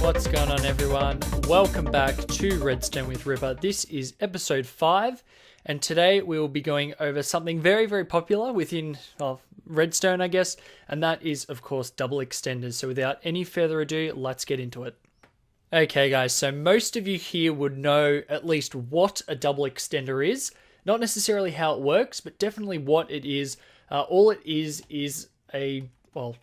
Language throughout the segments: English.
What's going on, everyone? Welcome back to Redstone with Ripper. This is episode 5, and today we will be going over something very, very popular within Redstone, I guess, and that is, of course, double extenders. So without any further ado, let's get into it. Okay, guys, so most of you here would know at least what a double extender is. Not necessarily how it works, but definitely what it is. All it is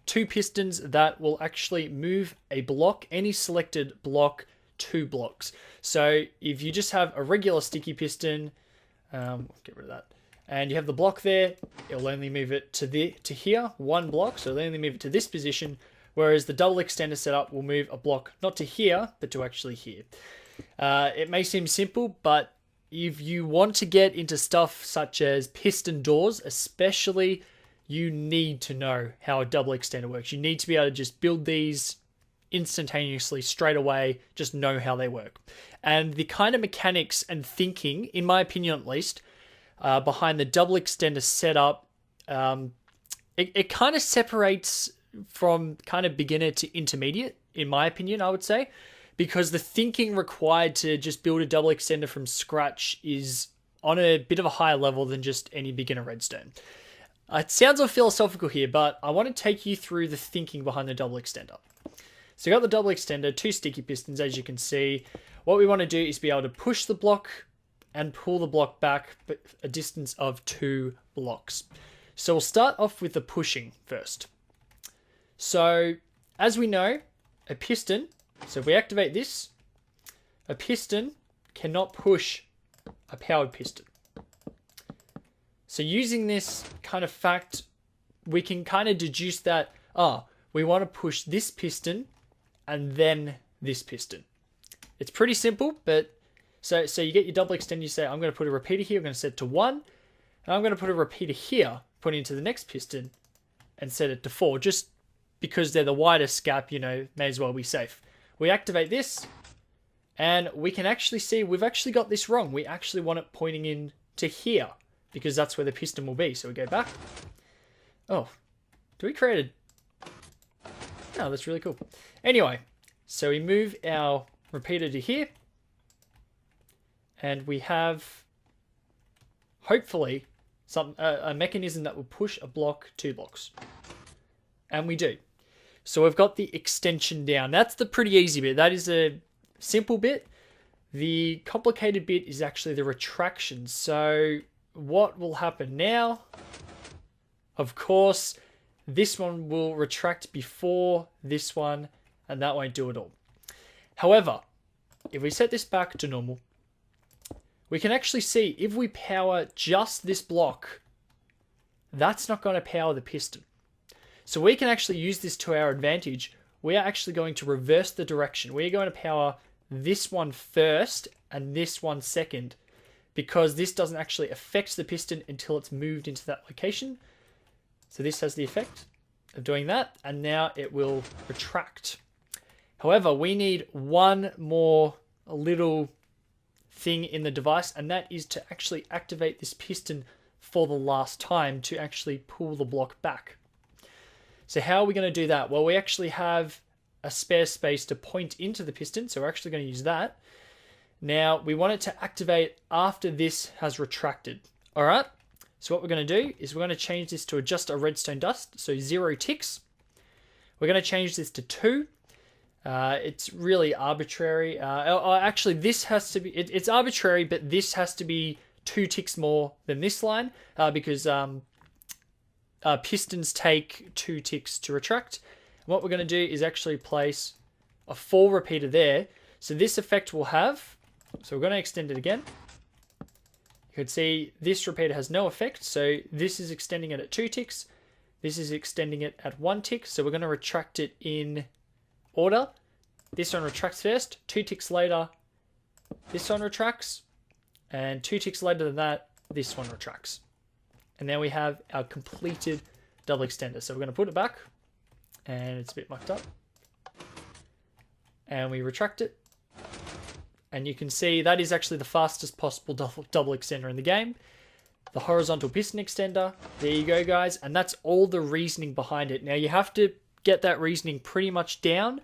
two pistons that will actually move a block, any selected block, 2 blocks. So if you just have a regular sticky piston, get rid of that, and you have the block there, it'll only move it to here, 1 block, so it'll only move it to this position, whereas the double extender setup will move a block not to here, but to actually here. It may seem simple, but if you want to get into stuff such as piston doors, especially, you need to know how a double extender works. You need to be able to just build these instantaneously, straight away, just know how they work. And the kind of mechanics and thinking, in my opinion at least, behind the double extender setup, it kind of separates from kind of beginner to intermediate, in my opinion, I would say, because the thinking required to just build a double extender from scratch is on a bit of a higher level than just any beginner redstone. It sounds all philosophical here, but I want to take you through the thinking behind the double extender. So you got the double extender, 2 sticky pistons, as you can see. What we want to do is be able to push the block and pull the block back, but a distance of 2 blocks. So we'll start off with the pushing first. So as we know, a piston, so if we activate this, a piston cannot push a powered piston. So using this kind of fact, we can kind of deduce that, we want to push this piston and then this piston. It's pretty simple, but so you get your double extender, you say, I'm going to put a repeater here, I'm going to set it to 1, and I'm going to put a repeater here, put it into the next piston, and set it to 4, just because they're the widest gap, may as well be safe. We activate this, and we can actually see we've actually got this wrong. We actually want it pointing in to here, because that's where the piston will be. So we go back. Oh, do we create a... Oh, that's really cool. Anyway, so we move our repeater to here. And we have, hopefully, a mechanism that will push a block 2 blocks. And we do. So we've got the extension down. That's the pretty easy bit. That is a simple bit. The complicated bit is actually the retraction. So what will happen now? Of course, this one will retract before this one, and that won't do it all. However, if we set this back to normal, we can actually see if we power just this block, that's not going to power the piston. So we can actually use this to our advantage. We are actually going to reverse the direction. We're going to power this one first and this one second, because this doesn't actually affect the piston until it's moved into that location. So this has the effect of doing that, and now it will retract. However, we need one more little thing in the device, and that is to actually activate this piston for the last time to actually pull the block back. So how are we going to do that? Well, we actually have a spare space to point into the piston, so we're actually going to use that. Now, we want it to activate after this has retracted. All right, so what we're going to do is we're going to change this to just a redstone dust, so 0 ticks. We're going to change this to 2. It's really arbitrary. Actually, this has to be, it's arbitrary, but this has to be 2 ticks more than this line, because pistons take 2 ticks to retract. And what we're going to do is actually place a 4 repeater there. So this effect will have, so we're going to extend it again. You could see this repeater has no effect. So this is extending it at 2 ticks. This is extending it at 1 tick. So we're going to retract it in order. This one retracts first, 2 ticks later, this one retracts, and 2 ticks later than that, this one retracts. And now we have our completed double extender. So we're going to put it back, and it's a bit mucked up. And we retract it. And you can see that is actually the fastest possible double extender in the game. The horizontal piston extender. There you go, guys. And that's all the reasoning behind it. Now, you have to get that reasoning pretty much down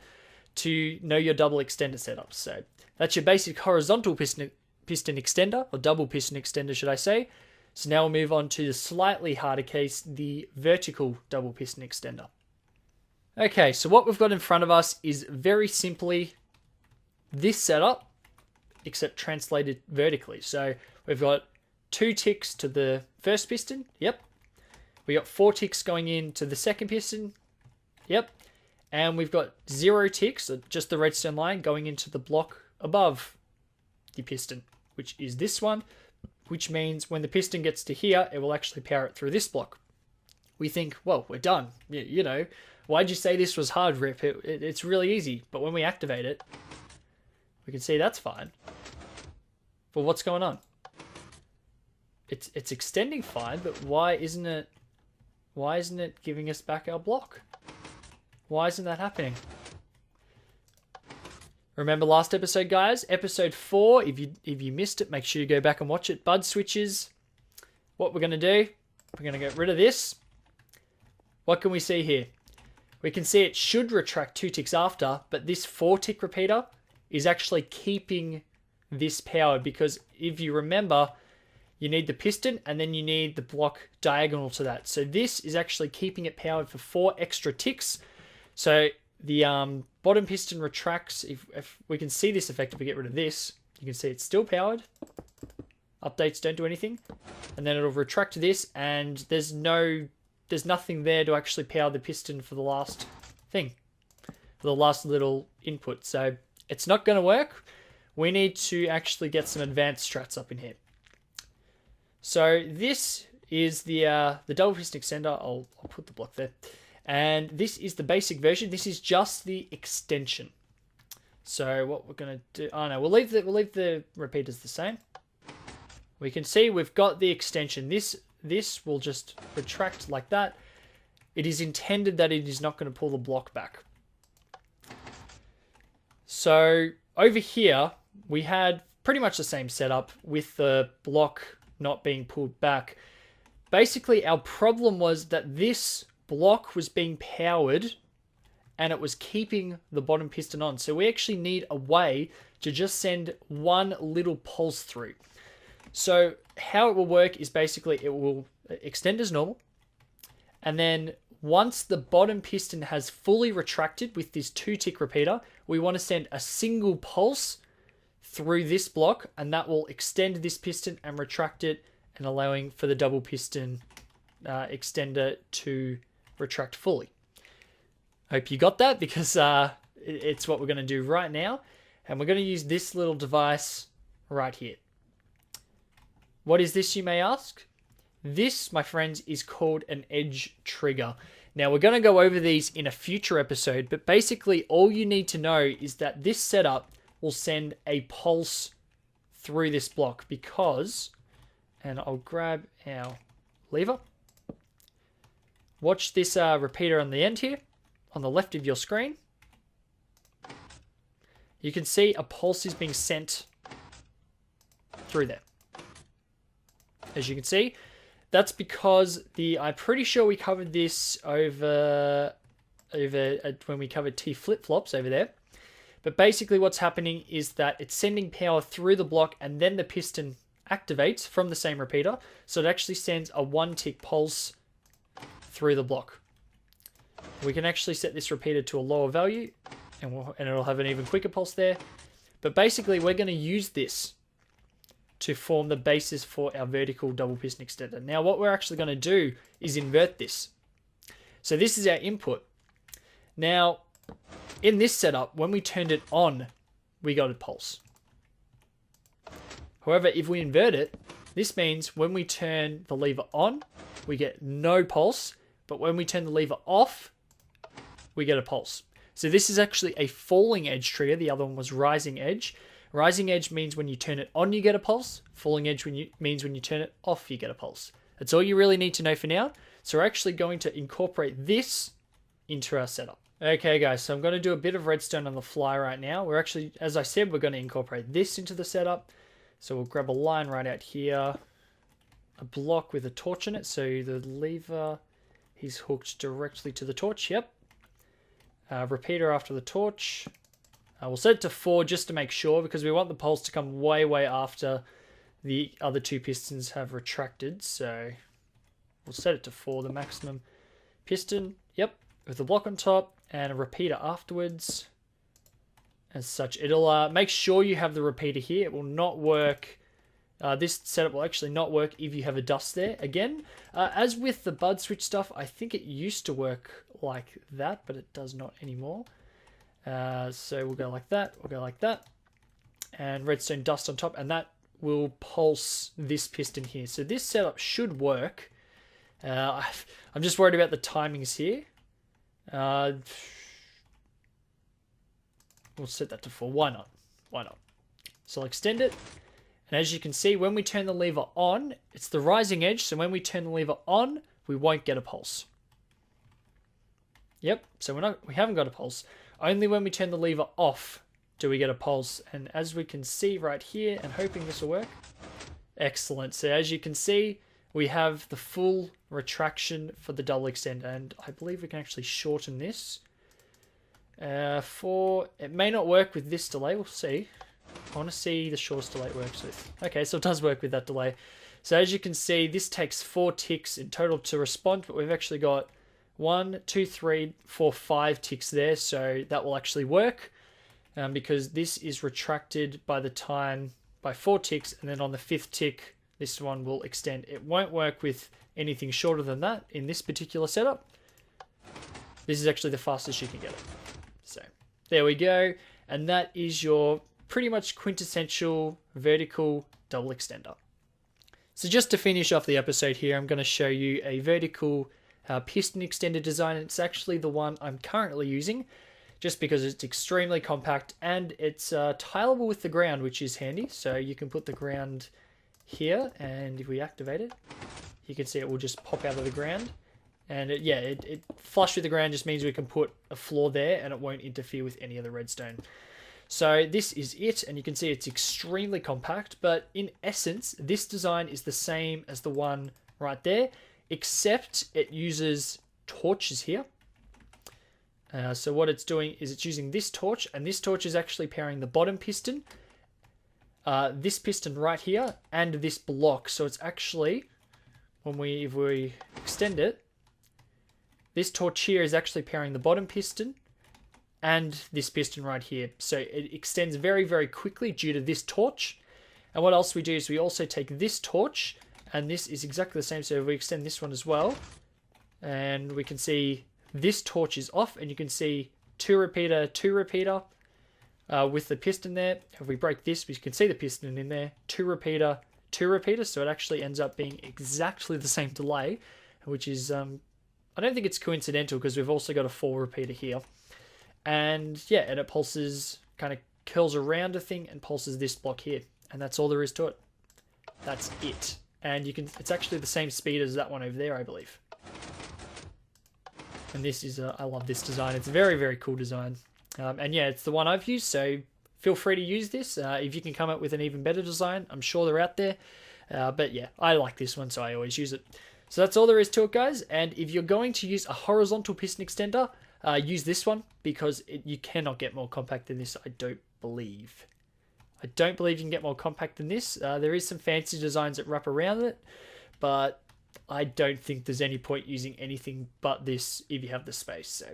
to know your double extender setup. So that's your basic horizontal piston extender, or double piston extender, should I say. So now we'll move on to the slightly harder case, the vertical double piston extender. Okay, so what we've got in front of us is very simply this setup, except translated vertically. So we've got 2 ticks to the first piston. Yep. We got 4 ticks going into the second piston. Yep. And we've got 0 ticks, so just the redstone line, going into the block above the piston, which is this one, which means when the piston gets to here, it will actually power it through this block. We think, well, we're done. You know, why'd you say this was hard, Rip? It's really easy. But when we activate it, we can see that's fine. But what's going on? It's extending fine, but why isn't it giving us back our block? Why isn't that happening? Remember last episode, guys? Episode 4. If you missed it, make sure you go back and watch it. Bud switches. What we're going to do, we're going to get rid of this. What can we see here? We can see it should retract 2 ticks after, but this 4 tick repeater is actually keeping this powered, because if you remember, you need the piston and then you need the block diagonal to that. So this is actually keeping it powered for 4 extra ticks. So the bottom piston retracts. If we can see this effect, if we get rid of this, you can see it's still powered. Updates don't do anything. And then it'll retract this, and there's nothing there to actually power the piston for the last thing, for the last little input. So it's not going to work. We need to actually get some advanced strats up in here. So this is the double piston extender. I'll put the block there. And this is the basic version. This is just the extension. So what we're going to do... Oh, no. We'll leave the repeaters the same. We can see we've got the extension. This will just retract like that. It is intended that it is not going to pull the block back. So over here, we had pretty much the same setup with the block not being pulled back. Basically, our problem was that this block was being powered and it was keeping the bottom piston on. So we actually need a way to just send one little pulse through. So how it will work is basically it will extend as normal. And then once the bottom piston has fully retracted with this 2-tick repeater, we want to send a single pulse through this block, and that will extend this piston and retract it, and allowing for the double piston extender to retract fully. Hope you got that, because it's what we're going to do right now. And we're going to use this little device right here. What is this, you may ask? This, my friends, is called an edge trigger. Now, we're going to go over these in a future episode, but basically all you need to know is that this setup will send a pulse through this block because, and I'll grab our lever. Watch this repeater on the end here, on the left of your screen. You can see a pulse is being sent through there. As you can see, that's because I'm pretty sure we covered this over when we covered T flip-flops over there. But basically what's happening is that it's sending power through the block, and then the piston activates from the same repeater. So it actually sends a 1-tick pulse through the block. We can actually set this repeater to a lower value, and it'll have an even quicker pulse there. But basically we're going to use this to form the basis for our vertical double piston extender. Now what we're actually going to do is invert this. So this is our input. Now in this setup, when we turned it on, we got a pulse. However, if we invert it, this means when we turn the lever on, we get no pulse, but when we turn the lever off, we get a pulse. So this is actually a falling edge trigger. The other one was rising edge. Rising edge means when you turn it on, you get a pulse. Falling edge means when you turn it off, you get a pulse. That's all you really need to know for now. So we're actually going to incorporate this into our setup. Okay, guys, so I'm going to do a bit of redstone on the fly right now. We're actually, as I said, we're going to incorporate this into the setup. So we'll grab a line right out here, a block with a torch in it. So the lever is hooked directly to the torch. Yep. Repeater after the torch. We'll set it to 4 just to make sure, because we want the pulse to come way, way after the other 2 pistons have retracted. So we'll set it to 4, the maximum piston. Yep, with the block on top and a repeater afterwards. As such, it'll make sure you have the repeater here. It will not work. This setup will actually not work if you have a dust there. Again, as with the bud switch stuff, I think it used to work like that, but it does not anymore. So we'll go like that, we'll go like that, and redstone dust on top, and that will pulse this piston here. So this setup should work. I'm just worried about the timings here. We'll set that to 4. Why not? Why not? So I'll extend it. And as you can see, when we turn the lever on, it's the rising edge. So when we turn the lever on, we won't get a pulse. Yep. So we haven't got a pulse. Only when we turn the lever off do we get a pulse. And as we can see right here, and hoping this will work. Excellent. So as you can see, we have the full retraction for the double extender. And I believe we can actually shorten this. It may not work with this delay. We'll see. I want to see the shortest delay it works with. Okay, so it does work with that delay. So as you can see, this takes 4 ticks in total to respond, but we've actually got 1, 2, 3, 4, 5 ticks there. So that will actually work because this is retracted by 4 ticks, and then on the 5th tick, this one will extend. It won't work with anything shorter than that in this particular setup. This is actually the fastest you can get it. So there we go. And that is your pretty much quintessential vertical double extender. So just to finish off the episode here, I'm going to show you a vertical piston extender design. It's actually the one I'm currently using, just because it's extremely compact and it's tileable with the ground, which is handy. So you can put the ground here, and if we activate it, you can see it will just pop out of the ground. And it flush with the ground just means we can put a floor there and it won't interfere with any of the redstone. So this is it, and you can see it's extremely compact, but in essence, this design is the same as the one right there, except it uses torches here. So what it's doing is it's using this torch, and this torch is actually powering the bottom piston, this piston right here, and this block. So it's actually, if we extend it, this torch here is actually powering the bottom piston and this piston right here. So it extends very, very quickly due to this torch. And what else we do is we also take this torch, and this is exactly the same. So if we extend this one as well, and we can see this torch is off, and you can see 2 repeater, 2 repeater with the piston there. If we break this, we can see the piston in there, 2 repeater, 2 repeater. So it actually ends up being exactly the same delay, which is, I don't think it's coincidental, because we've also got a 4 repeater here. And yeah, and it pulses, kind of curls around a thing and pulses this block here. And that's all there is to it. That's it. And it's actually the same speed as that one over there, I believe. And this is, I love this design. It's a very, very cool design. And yeah, it's the one I've used, so feel free to use this. If you can come up with an even better design, I'm sure they're out there. But yeah, I like this one, so I always use it. So that's all there is to it, guys. And if you're going to use a horizontal piston extender, use this one, because you cannot get more compact than this, I don't believe. I don't believe you can get more compact than this. There is some fancy designs that wrap around it, but I don't think there's any point using anything but this if you have the space. So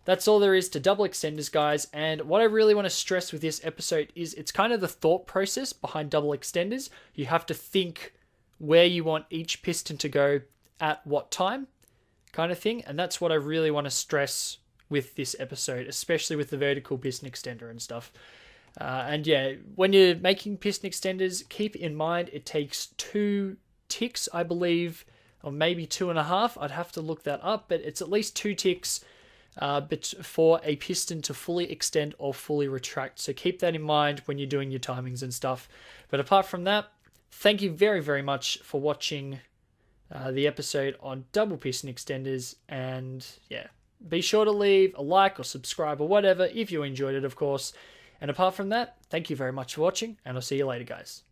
that's all there is to double extenders, guys. And what I really want to stress with this episode is it's kind of the thought process behind double extenders. You have to think where you want each piston to go at what time, kind of thing. And that's what I really want to stress with this episode, especially with the vertical piston extender and stuff. And yeah, when you're making piston extenders, keep in mind it takes 2 ticks, I believe, or maybe 2.5. I'd have to look that up, but it's at least 2 ticks for a piston to fully extend or fully retract. So keep that in mind when you're doing your timings and stuff. But apart from that, thank you very, very much for watching the episode on double piston extenders. And yeah, be sure to leave a like or subscribe or whatever if you enjoyed it, of course. And apart from that, thank you very much for watching, and I'll see you later, guys.